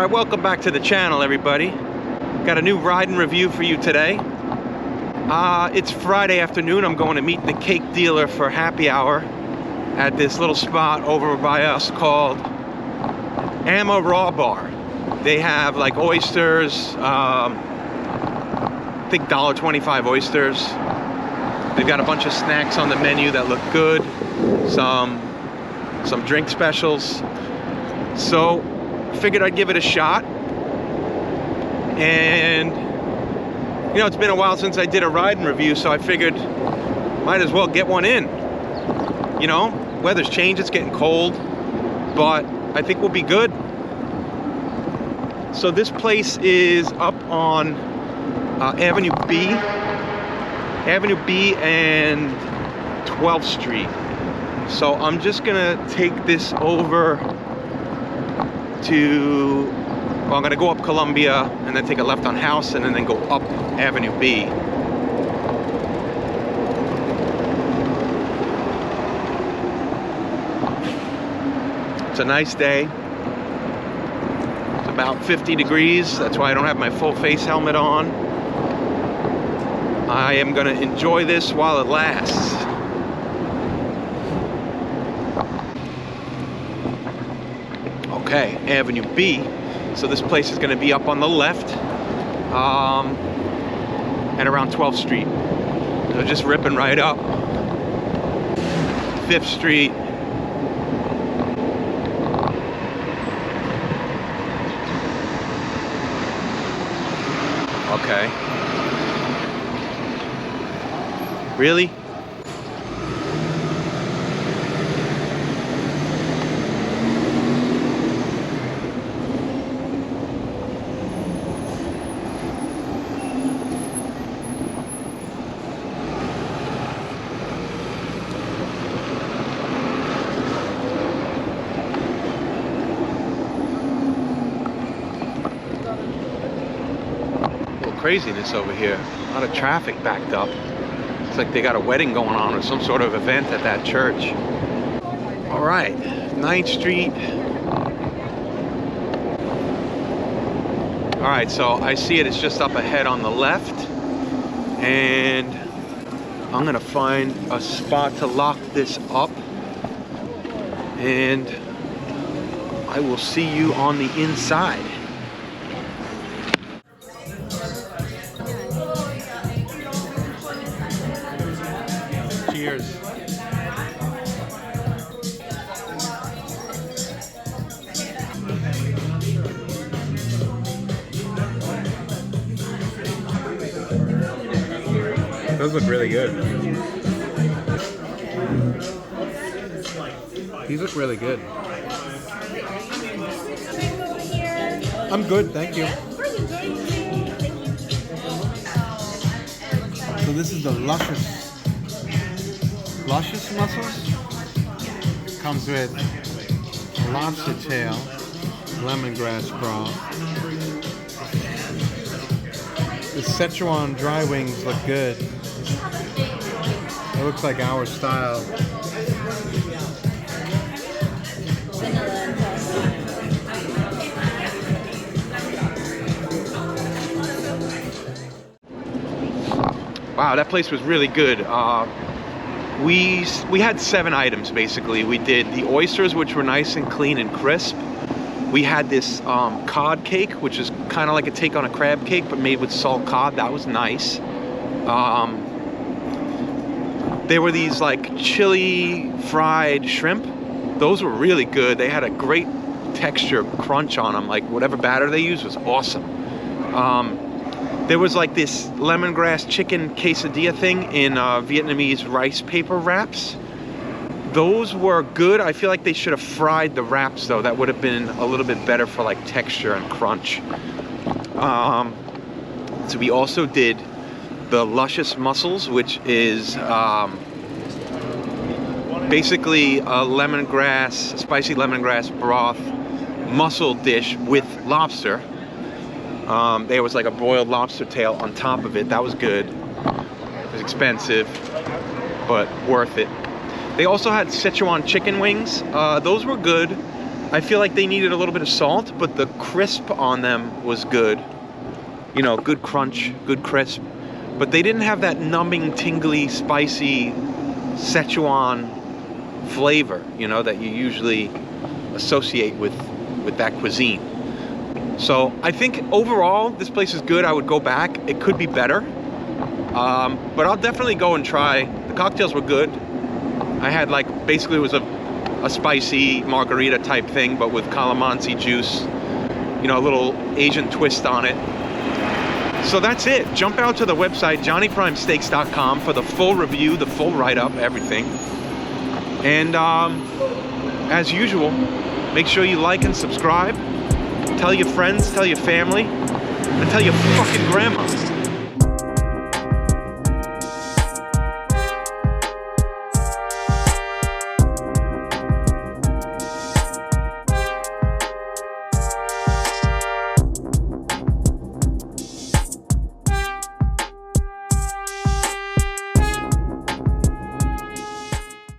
Alright, welcome back to the channel, everybody. Got a new riding review for you today. It's Friday afternoon. I'm going to meet the cake dealer for happy hour at this little spot over by us called Amma Raw Bar. They have like oysters, I think $1.25 oysters. They've got a bunch of snacks on the menu that look good, some drink specials. So figured I'd give it a shot. And you know, it's been a while since I did a riding review, so I figured might as well get one in. You know, weather's changed, it's getting cold, but I think we'll be good. So this place is up on Avenue B and 12th Street. So I'm just gonna take this over to, well, I'm gonna go up Columbia and then take a left on House and then go up Avenue B. It's a nice day. It's about 50 degrees. That's why I don't have my full face helmet on. I am gonna enjoy this while it lasts. Okay, Avenue B. So this place is going to be up on the left and around 12th Street. So just ripping right up 5th Street. Okay. Really? Craziness over here. A lot of traffic backed up. It's like they got a wedding going on or some sort of event at that church. All right, 9th Street. All right, so I see it. It's just up ahead on the left, and I'm gonna find a spot to lock this up, and I will see you on the inside. Cheers. Those look really good. These look really good. I'm good, thank you. So this is the luscious mussels. Comes with lobster tail, lemongrass broth. The Szechuan dry wings look good. It looks like our style. Wow, that place was really good. We had 7 items basically. We did the oysters, which were nice and clean and crisp. We had this cod cake, which is kind of like a take on a crab cake, but made with salt cod. That was nice. There were these like chili fried shrimp. Those were really good. They had a great texture, crunch on them. Like whatever batter they used was awesome. There was like this lemongrass chicken quesadilla thing in Vietnamese rice paper wraps. Those were good. I feel like they should have fried the wraps though. That would have been a little bit better for like texture and crunch. So we also did the luscious mussels, which is basically a spicy lemongrass broth mussel dish with lobster. There was like a broiled lobster tail on top of it. That was good. It was expensive, but worth it. They also had Szechuan chicken wings. Those were good. I feel like they needed a little bit of salt, but the crisp on them was good. You know, good crunch, good crisp. But they didn't have that numbing, tingly, spicy Szechuan flavor, you know, that you usually associate with that cuisine. So I think overall this place is good. I would go back. It could be better, but I'll definitely go and try. The cocktails were good. I had like, basically it was a spicy margarita type thing, but with calamansi juice, you know, a little Asian twist on it. So that's it. Jump out to the website johnnyprimesteaks.com for the full review, the full write-up, everything. And as usual, make sure you like and subscribe. Tell your friends, tell your family, and tell your fucking grandma.